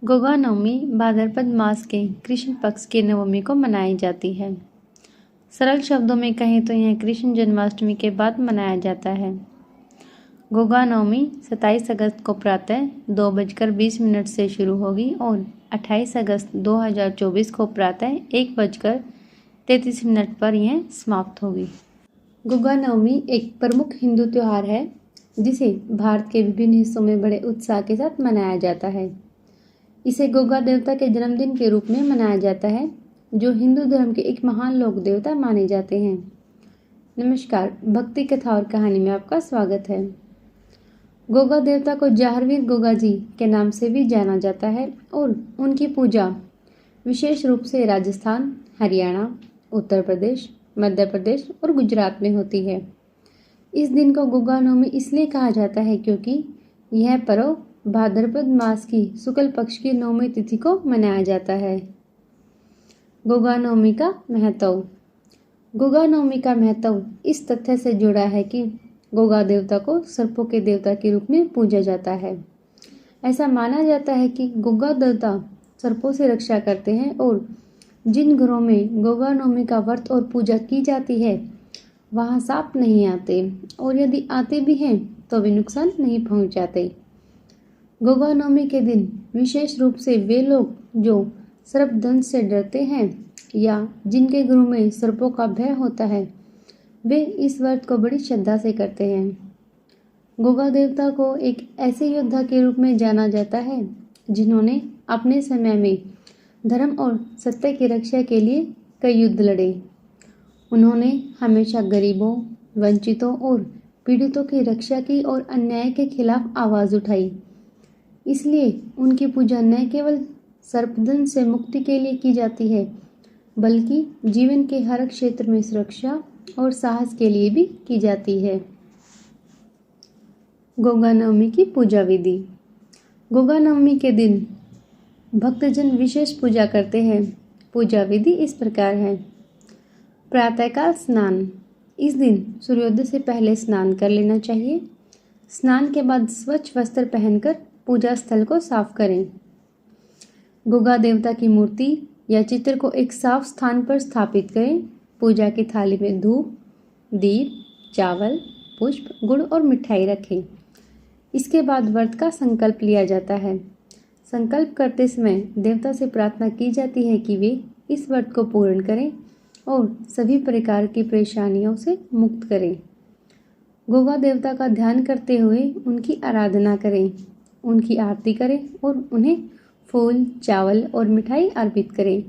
गोगा नवमी भाद्रपद मास के कृष्ण पक्ष की नवमी को मनाई जाती है। सरल शब्दों में कहें तो यह कृष्ण जन्माष्टमी के बाद मनाया जाता है। गोगा नवमी 27 अगस्त को प्रातः 2:20 से शुरू होगी और 28 अगस्त 2024 को प्रातः 1:33 पर यह समाप्त होगी। गोगा नवमी एक प्रमुख हिंदू त्योहार है जिसे भारत के विभिन्न हिस्सों में बड़े उत्साह के साथ मनाया जाता है। इसे गोगा देवता के जन्मदिन के रूप में मनाया जाता है, जो हिंदू धर्म के एक महान लोक देवता माने जाते हैं। नमस्कार, भक्ति कथा और कहानी में आपका स्वागत है। गोगा देवता को जाहरवीर गोगा जी के नाम से भी जाना जाता है और उनकी पूजा विशेष रूप से राजस्थान, हरियाणा, उत्तर प्रदेश, मध्य प्रदेश और गुजरात में होती है। इस दिन को गोगा नवमी इसलिए कहा जाता है क्योंकि यह पर्व भाद्रपद मास की शुक्ल पक्ष की नवमी तिथि को मनाया जाता है। गोगा नवमी का महत्व। गोगा नवमी का महत्व इस तथ्य से जुड़ा है कि गोगा देवता को सर्पों के देवता के रूप में पूजा जाता है। ऐसा माना जाता है कि गोगा देवता सर्पों से रक्षा करते हैं और जिन घरों में गोगा नवमी का व्रत और पूजा की जाती है वहाँ सांप नहीं आते और यदि आते भी हैं तो वे नुकसान नहीं पहुँचाते। गोगा नवमी के दिन विशेष रूप से वे लोग जो सर्पदंश से डरते हैं या जिनके घरों में सर्पों का भय होता है वे इस व्रत को बड़ी श्रद्धा से करते हैं। गोगा देवता को एक ऐसे योद्धा के रूप में जाना जाता है जिन्होंने अपने समय में धर्म और सत्य की रक्षा के लिए कई युद्ध लड़े। उन्होंने हमेशा गरीबों, वंचितों और पीड़ितों की रक्षा की और अन्याय के खिलाफ आवाज़ उठाई। इसलिए उनकी पूजा न केवल सर्पदंश से मुक्ति के लिए की जाती है बल्कि जीवन के हर क्षेत्र में सुरक्षा और साहस के लिए भी की जाती है। गोगा नवमी की पूजा विधि। गोगा नवमी के दिन भक्तजन विशेष पूजा करते हैं। पूजा विधि इस प्रकार है। प्रातःकाल स्नान। इस दिन सूर्योदय से पहले स्नान कर लेना चाहिए। स्नान के बाद स्वच्छ वस्त्र पहनकर पूजा स्थल को साफ करें। गोगा देवता की मूर्ति या चित्र को एक साफ स्थान पर स्थापित करें। पूजा की थाली में धूप, दीप, चावल, पुष्प, गुड़ और मिठाई रखें। इसके बाद व्रत का संकल्प लिया जाता है। संकल्प करते समय देवता से प्रार्थना की जाती है कि वे इस व्रत को पूर्ण करें और सभी प्रकार की परेशानियों से मुक्त करें। गोगा देवता का ध्यान करते हुए उनकी आराधना करें, उनकी आरती करें और उन्हें फूल, चावल और मिठाई अर्पित करें।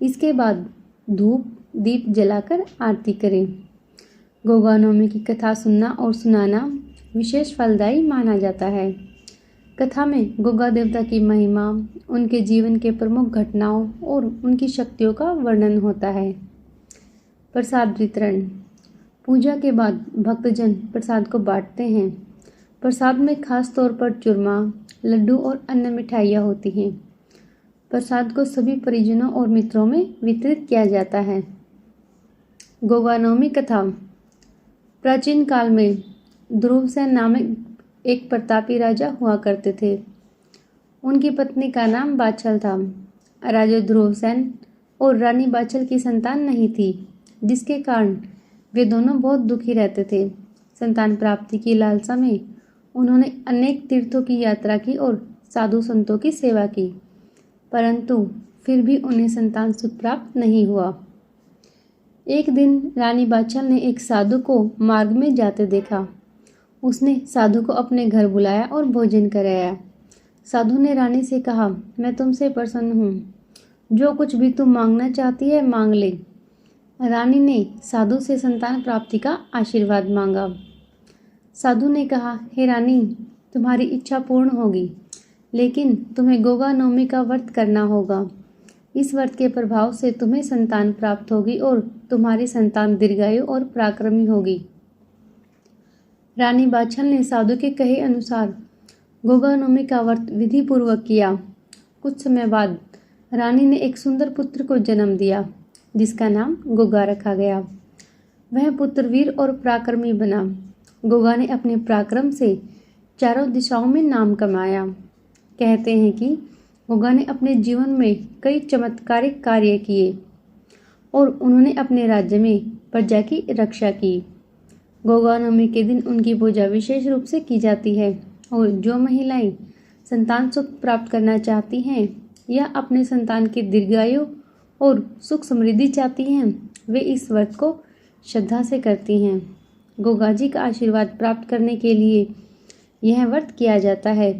इसके बाद धूप, दीप जलाकर आरती करें। गोगा नवमी की कथा सुनना और सुनाना विशेष फलदायी माना जाता है। कथा में गोगा देवता की महिमा, उनके जीवन के प्रमुख घटनाओं और उनकी शक्तियों का वर्णन होता है। प्रसाद वितरण। पूजा के बाद भक्तजन प्रसाद को बांटते हैं। प्रसाद में खास तौर पर चूरमा, लड्डू और अन्य मिठाइयाँ होती हैं। प्रसाद को सभी परिजनों और मित्रों में वितरित किया जाता है। गोगा नवमी कथा। प्राचीन काल में ध्रुवसेन नामक एक प्रतापी राजा हुआ करते थे। उनकी पत्नी का नाम बाछल था। राजा ध्रुवसेन और रानी बाछल की संतान नहीं थी, जिसके कारण वे दोनों बहुत दुखी रहते थे। संतान प्राप्ति की लालसा में उन्होंने अनेक तीर्थों की यात्रा की और साधु संतों की सेवा की, परंतु फिर भी उन्हें संतान सुख प्राप्त नहीं हुआ। एक दिन रानी बाछल ने एक साधु को मार्ग में जाते देखा। उसने साधु को अपने घर बुलाया और भोजन कराया। साधु ने रानी से कहा, मैं तुमसे प्रसन्न हूँ, जो कुछ भी तुम मांगना चाहती है मांग ले। रानी ने साधु से संतान प्राप्ति का आशीर्वाद मांगा। साधु ने कहा, हे रानी, तुम्हारी इच्छा पूर्ण होगी, लेकिन तुम्हें गोगा नवमी का व्रत करना होगा। इस व्रत के प्रभाव से तुम्हें संतान प्राप्त होगी और तुम्हारी संतान दीर्घायु और पराक्रमी होगी। रानी बाछल ने साधु के कहे अनुसार गोगा नवमी का व्रत विधि पूर्वक किया। कुछ समय बाद रानी ने एक सुंदर पुत्र को जन्म दिया, जिसका नाम गोगा रखा गया। वह पुत्र वीर और पराक्रमी बना। गोगा ने अपने पराक्रम से चारों दिशाओं में नाम कमाया। कहते हैं कि गोगा ने अपने जीवन में कई चमत्कारिक कार्य किए और उन्होंने अपने राज्य में प्रजा की रक्षा की। गोगा नवमी के दिन उनकी पूजा विशेष रूप से की जाती है और जो महिलाएं संतान सुख प्राप्त करना चाहती हैं या अपने संतान की दीर्घायु और सुख समृद्धि चाहती हैं, वे इस व्रत को श्रद्धा से करती हैं। गोगा जी का आशीर्वाद प्राप्त करने के लिए यह व्रत किया जाता है।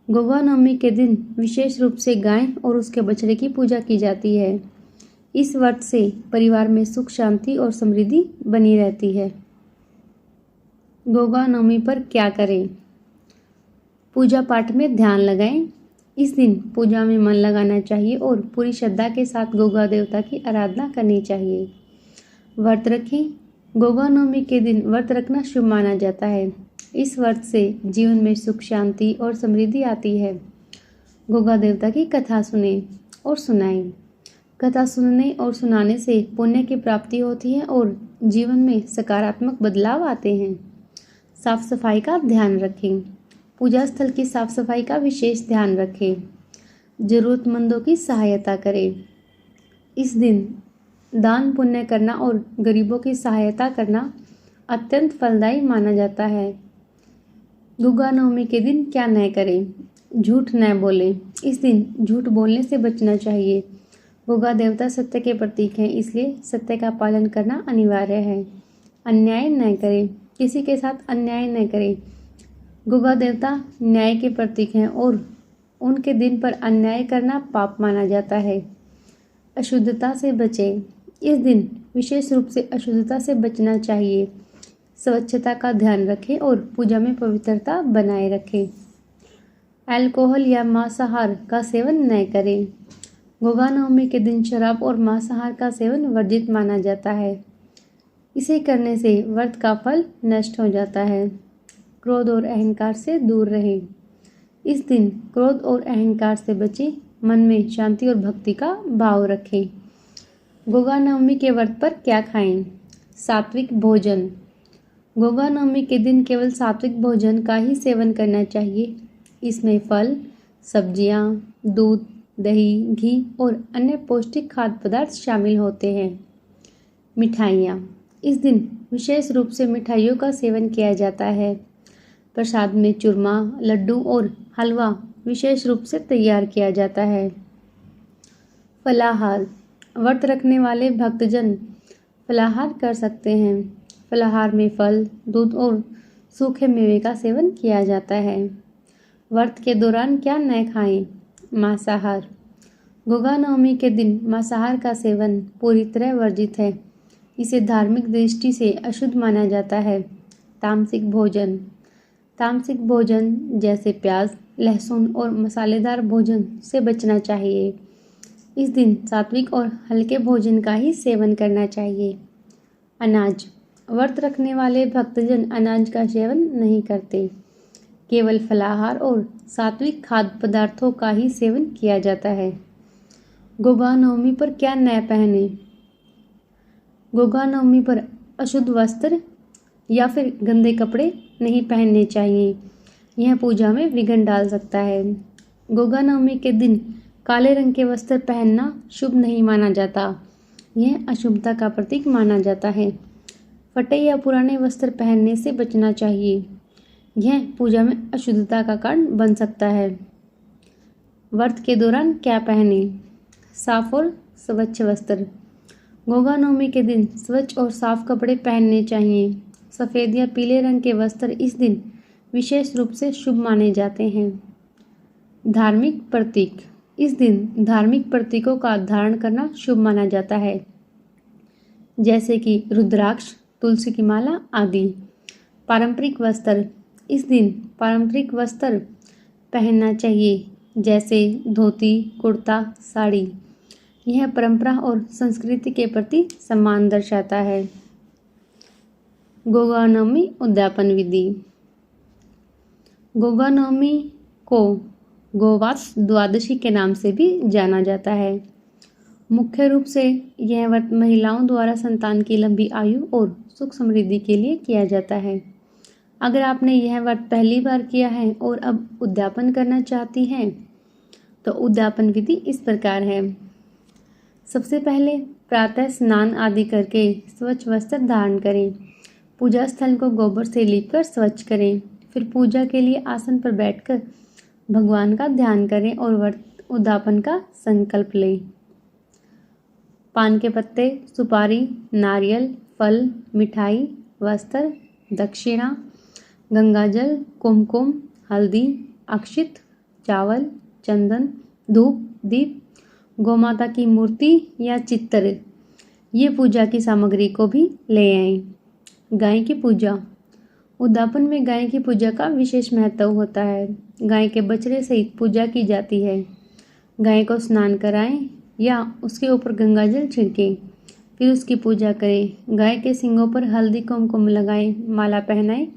गोगा नवमी के दिन विशेष रूप से गाय और उसके बछड़े की पूजा की जाती है। इस व्रत से परिवार में सुख शांति और समृद्धि बनी रहती है। गोगा नवमी पर क्या करें? पूजा पाठ में ध्यान लगाएं। इस दिन पूजा में मन लगाना चाहिए और पूरी श्रद्धा के साथ गोगा देवता की आराधना करनी चाहिए। व्रत रखें। गोगा नवमी के दिन व्रत रखना शुभ माना जाता है। इस व्रत से जीवन में सुख शांति और समृद्धि आती है। गोगा देवता की कथा सुने और सुनाएं। कथा सुनने और सुनाने से पुण्य की प्राप्ति होती है और जीवन में सकारात्मक बदलाव आते हैं। साफ सफाई का ध्यान रखें। पूजा स्थल की साफ सफाई का विशेष ध्यान रखें। जरूरतमंदों की सहायता करें। इस दिन दान पुण्य करना और गरीबों की सहायता करना अत्यंत फलदायी माना जाता है। गोगा नवमी के दिन क्या न करें? झूठ न बोलें। इस दिन झूठ बोलने से बचना चाहिए। गोगा देवता सत्य के प्रतीक हैं, इसलिए सत्य का पालन करना अनिवार्य है। अन्याय न करें। किसी के साथ अन्याय न करें। गोगा देवता न्याय के प्रतीक हैं और उनके दिन पर अन्याय करना पाप माना जाता है। अशुद्धता से बचें। इस दिन विशेष रूप से अशुद्धता से बचना चाहिए। स्वच्छता का ध्यान रखें और पूजा में पवित्रता बनाए रखें। अल्कोहल या मांसाहार का सेवन न करें। गोगा नवमी के दिन शराब और मांसाहार का सेवन वर्जित माना जाता है। इसे करने से व्रत का फल नष्ट हो जाता है। क्रोध और अहंकार से दूर रहें। इस दिन क्रोध और अहंकार से बचें। मन में शांति और भक्ति का भाव रखें। गोगा नवमी के व्रत पर क्या खाएं? सात्विक भोजन। गोगा नवमी के दिन केवल सात्विक भोजन का ही सेवन करना चाहिए। इसमें फल, सब्जियां, दूध, दही, घी और अन्य पौष्टिक खाद्य पदार्थ शामिल होते हैं। मिठाइयाँ। इस दिन विशेष रूप से मिठाइयों का सेवन किया जाता है। प्रसाद में चूरमा, लड्डू और हलवा विशेष रूप से तैयार किया जाता है। फलाहार। व्रत रखने वाले भक्तजन फलाहार कर सकते हैं। फलाहार में फल, दूध और सूखे मेवे का सेवन किया जाता है। व्रत के दौरान क्या न खाएं? मांसाहार। गोगा नवमी के दिन मांसाहार का सेवन पूरी तरह वर्जित है। इसे धार्मिक दृष्टि से अशुद्ध माना जाता है। तामसिक भोजन। तामसिक भोजन जैसे प्याज, लहसुन और मसालेदार भोजन से बचना चाहिए। इस दिन सात्विक और हल्के भोजन का ही सेवन करना चाहिए। अनाज। व्रत रखने वाले भक्तजन अनाज का सेवन नहीं करते। केवल फलाहार और सात्विक खाद्य पदार्थों का ही सेवन किया जाता है। गोगा नवमी पर क्या न पहने? गोगा नवमी पर अशुद्ध वस्त्र या फिर गंदे कपड़े नहीं पहनने चाहिए। यह पूजा में विघ्न डाल सकता है। गोगा नवमी के दिन काले रंग के वस्त्र पहनना शुभ नहीं माना जाता। यह अशुभता का प्रतीक माना जाता है। फटे या पुराने वस्त्र पहनने से बचना चाहिए। यह पूजा में अशुद्धता का कारण बन सकता है। व्रत के दौरान क्या पहने? साफ और स्वच्छ वस्त्र। गोगा नवमी के दिन स्वच्छ और साफ कपड़े पहनने चाहिए। सफ़ेद या पीले रंग के वस्त्र इस दिन विशेष रूप से शुभ माने जाते हैं। धार्मिक प्रतीक। इस दिन धार्मिक प्रतीकों का धारण करना शुभ माना जाता है, जैसे कि रुद्राक्ष, तुलसी की माला आदि। पारंपरिक वस्त्र। इस दिन पारंपरिक वस्त्र पहनना चाहिए, जैसे धोती, कुर्ता, साड़ी। यह परंपरा और संस्कृति के प्रति सम्मान दर्शाता है। गोगा नवमी उद्यापन विधि। गोगा नवमी को गोवास द्वादशी के नाम से भी जाना जाता है। मुख्य रूप से यह व्रत महिलाओं द्वारा संतान की लंबी आयु और सुख समृद्धि के लिए किया जाता है। अगर आपने यह व्रत पहली बार किया है और अब उद्यापन करना चाहती हैं तो उद्यापन विधि इस प्रकार है। सबसे पहले प्रातः स्नान आदि करके स्वच्छ वस्त्र धारण करें। पूजा स्थल को गोबर से लीपकर स्वच्छ करें। फिर पूजा के लिए आसन पर बैठकर भगवान का ध्यान करें और उद्यापन का संकल्प लें। पान के पत्ते, सुपारी, नारियल, फल, मिठाई, वस्त्र, दक्षिणा, गंगाजल, कुमकुम, हल्दी, अक्षित, चावल, चंदन, धूप, दीप, गौमाता की मूर्ति या चित्र, ये पूजा की सामग्री को भी ले आएं। गाय की पूजा। उद्यापन में गाय की पूजा का विशेष महत्व होता है। गाय के बछड़े सहित पूजा की जाती है। गाय को स्नान कराएं या उसके ऊपर गंगाजल छिड़कें, फिर उसकी पूजा करें। गाय के सींगों पर हल्दी कुमकुम लगाएं, माला पहनाएं,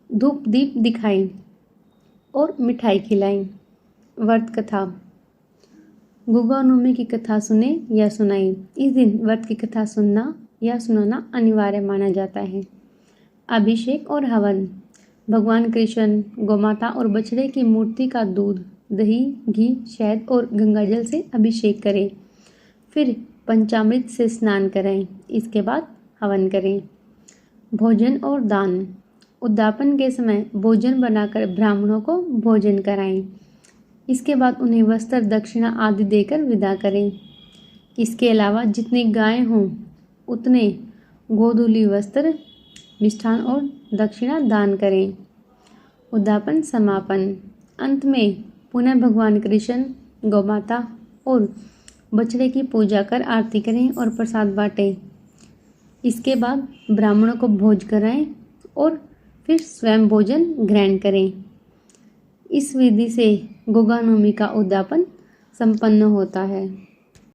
धूप दीप दिखाएं और मिठाई खिलाएं। व्रत कथा। गुगा नवमी की कथा सुने या सुनाई। इस दिन व्रत की कथा सुनना या सुनाना अनिवार्य माना जाता है। अभिषेक और हवन। भगवान कृष्ण, गोमाता और बछड़े की मूर्ति का दूध, दही, घी, शहद और गंगाजल से अभिषेक करें। फिर पंचामृत से स्नान कराएं। इसके बाद हवन करें। भोजन और दान। उद्यापन के समय भोजन बनाकर ब्राह्मणों को भोजन कराएं। इसके बाद उन्हें वस्त्र, दक्षिणा आदि देकर विदा करें। इसके अलावा जितनी गायें हों उतने गोधूली वस्त्र, मिष्ठान और दक्षिणा दान करें। उद्यापन समापन। अंत में पुनः भगवान कृष्ण, गौमाता और बछड़े की पूजा कर आरती करें और प्रसाद बांटें। इसके बाद ब्राह्मणों को भोज कराएं और फिर स्वयं भोजन ग्रहण करें। इस विधि से गुगा नवमी का उद्यापन संपन्न होता है।